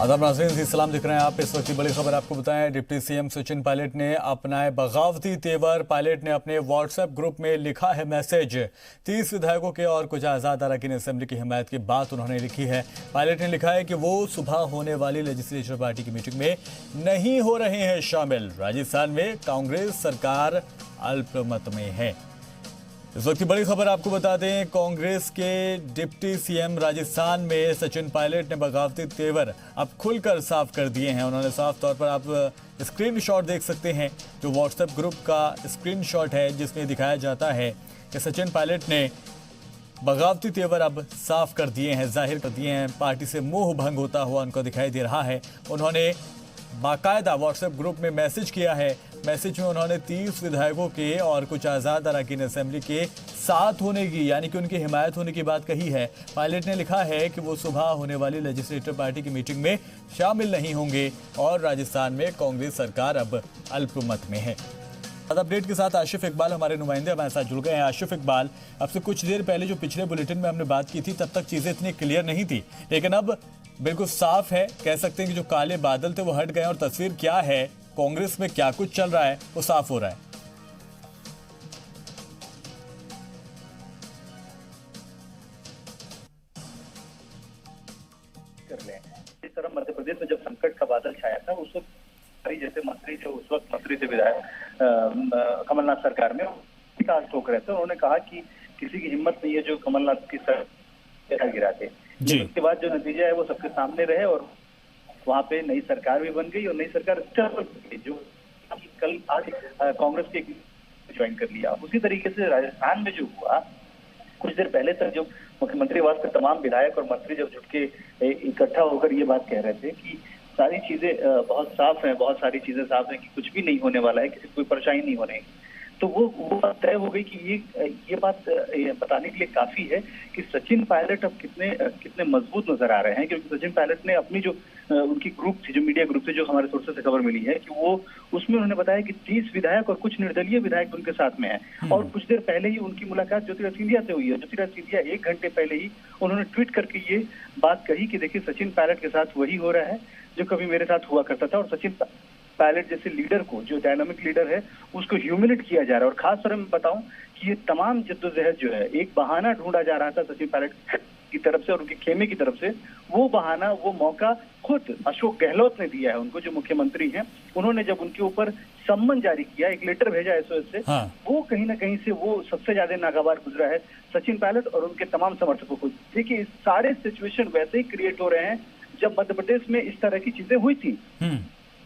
आदाब नाज़रीन, जी सलाम। दिख रहे हैं आप। इस वक्त की बड़ी खबर आपको बताएं। डिप्टी सीएम सचिन पायलट ने अपनाए बगावती तेवर। पायलट ने अपने व्हाट्सएप ग्रुप में लिखा है मैसेज। 30 विधायकों के और कुछ आज़ाद अरकान असेंबली की हिमायत की बात उन्होंने लिखी है। पायलट ने लिखा है कि वो सुबह होने वाली लेजिस्लेचर पार्टी की मीटिंग में नहीं हो रहे हैं शामिल। राजस्थान में कांग्रेस सरकार अल्पमत में है। इस वक्त की बड़ी खबर आपको बता दें, कांग्रेस के डिप्टी सीएम राजस्थान में सचिन पायलट ने बगावती तेवर अब खुलकर साफ कर दिए हैं। उन्होंने साफ तौर पर, आप स्क्रीनशॉट देख सकते हैं, जो व्हाट्सएप ग्रुप का स्क्रीनशॉट है जिसमें दिखाया जाता है कि सचिन पायलट ने बगावती तेवर अब साफ कर दिए हैं, जाहिर कर दिए हैं। पार्टी से मोह भंग होता हुआ उनको दिखाई दे रहा है। उन्होंने बाकायदा व्हाट्सएप ग्रुप में मैसेज किया है। मैसेज में उन्होंने 30 विधायकों के और कुछ आज़ाद अरकान असेंबली के साथ होने की, यानी कि उनकी हिमायत होने की बात कही है। पायलट ने लिखा है कि वो सुबह होने वाली लेजिस्लेटिव पार्टी की मीटिंग में शामिल नहीं होंगे और राजस्थान में कांग्रेस सरकार अब अल्पमत में है। अपडेट के साथ आशिफ इकबाल हमारे नुमाइंदे हमारे साथ जुड़ गए हैं। आशिफ इकबाल, अब से कुछ देर पहले जो पिछले बुलेटिन में हमने बात की थी, तब तक चीज़ें इतनी क्लियर नहीं थी, लेकिन अब बिल्कुल साफ है। कह सकते हैं कि जो काले बादल थे वो हट गए और तस्वीर क्या है, कांग्रेस में क्या कुछ चल रहा है, वो साफ हो रहा है। इस तरह मध्य प्रदेश में जब संकट का बादल छाया था, उस वक्त जैसे मंत्री जो उस वक्त मंत्री थे विधायक कमलनाथ सरकार में विकास ठोक रहे थे। उन्होंने कहा कि किसी की हिम्मत नहीं है जो कमलनाथ की सरकार गिराते। उसके बाद जो नतीजा है वो सबके सामने रहे और वहाँ पे नई सरकार भी बन गई और नई सरकार जो कल आज कांग्रेस के ज्वाइन कर लिया। उसी तरीके से राजस्थान में जो हुआ, कुछ देर पहले तक जो मुख्यमंत्री आवास के तमाम विधायक और मंत्री जब जुट के इकट्ठा होकर ये बात कह रहे थे कि सारी चीजें बहुत साफ हैं, बहुत सारी चीजें साफ हैं कि कुछ भी नहीं होने वाला है, किसी को कोई परेशानी नहीं होने, तो वो बात तय हो गई कि ये बात बताने के लिए काफी है कि सचिन पायलट अब कितने मजबूत नजर आ रहे हैं। क्योंकि सचिन पायलट ने अपनी जो उनकी ग्रुप थी, जो मीडिया ग्रुप थी, जो हमारे सोर्सेस से खबर मिली है कि वो उसमें उन्होंने बताया कि 30 विधायक और कुछ निर्दलीय विधायक उनके साथ में हैं। और कुछ देर पहले ही उनकी मुलाकात ज्योतिराज सिंधिया से हुई है। ज्योतिराज सिंधिया 1 घंटे पहले ही उन्होंने ट्वीट करके ये बात कही कि देखिए, सचिन पायलट के साथ वही हो रहा है जो कभी मेरे साथ हुआ करता था। और सचिन पायलट जैसे लीडर को, जो डायनामिक लीडर है, उसको ह्यूमिलेट किया जा रहा है। और खास तौर में बताऊं कि ये तमाम जद्दोजहद जो है, एक बहाना ढूंढा जा रहा था सचिन पायलट की तरफ से और उनके खेमे की तरफ से। वो बहाना, वो मौका खुद अशोक गहलोत ने दिया है उनको, जो मुख्यमंत्री हैं। उन्होंने जब उनके ऊपर सम्मन जारी किया, एक लेटर भेजा एसओएस से, वो कहीं ना कहीं से वो सबसे ज्यादा नागवार गुजरा है सचिन पायलट और उनके तमाम समर्थकों को। देखिए, सारे सिचुएशन वैसे ही क्रिएट हो रहे हैं जब मध्य प्रदेश में इस तरह की चीजें हुई थी।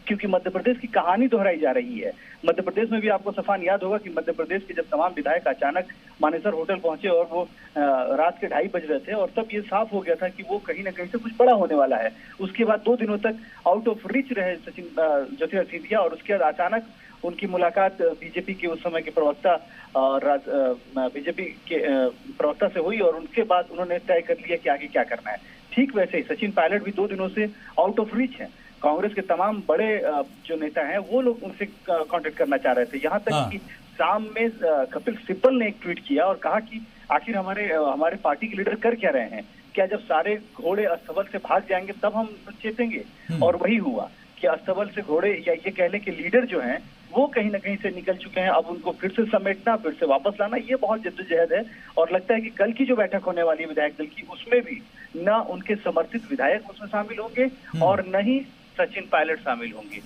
क्योंकि मध्य प्रदेश की कहानी दोहराई जा रही है। मध्य प्रदेश में भी आपको सफान याद होगा कि मध्य प्रदेश के जब तमाम विधायक अचानक मानेसर होटल पहुंचे और वो रात के 2:30 बज रहे थे और तब ये साफ हो गया था कि वो कहीं ना कहीं से कुछ बड़ा होने वाला है। उसके बाद 2 दिनों तक आउट ऑफ रीच रहे सचिन ज्योतिराज सिंधिया और उसके बाद अचानक उनकी मुलाकात बीजेपी के उस समय के प्रवक्ता बीजेपी के प्रवक्ता से हुई और उनके बाद उन्होंने तय कर लिया कि आगे क्या करना है। ठीक वैसे ही सचिन पायलट भी 2 दिनों से आउट ऑफ रीच है। कांग्रेस के तमाम बड़े जो नेता हैं वो लोग उनसे कांटेक्ट करना चाह रहे थे। यहाँ तक कि शाम में कपिल सिब्बल ने एक ट्वीट किया और कहा कि आखिर हमारे पार्टी के लीडर कर क्या रहे हैं, क्या जब सारे घोड़े अस्तबल से भाग जाएंगे तब हम चेतेंगे। और वही हुआ कि अस्तबल से घोड़े, या ये कह लें कि लीडर जो हैं वो कहीं ना कहीं से निकल चुके हैं। अब उनको फिर से समेटना, फिर से वापस लाना, ये बहुत जद्दोजहद है। और लगता है कि कल की जो बैठक होने वाली है विधायक दल की, उसमें भी न उनके समर्थित विधायक उसमें शामिल होंगे और न ही सचिन पायलट शामिल होंगे।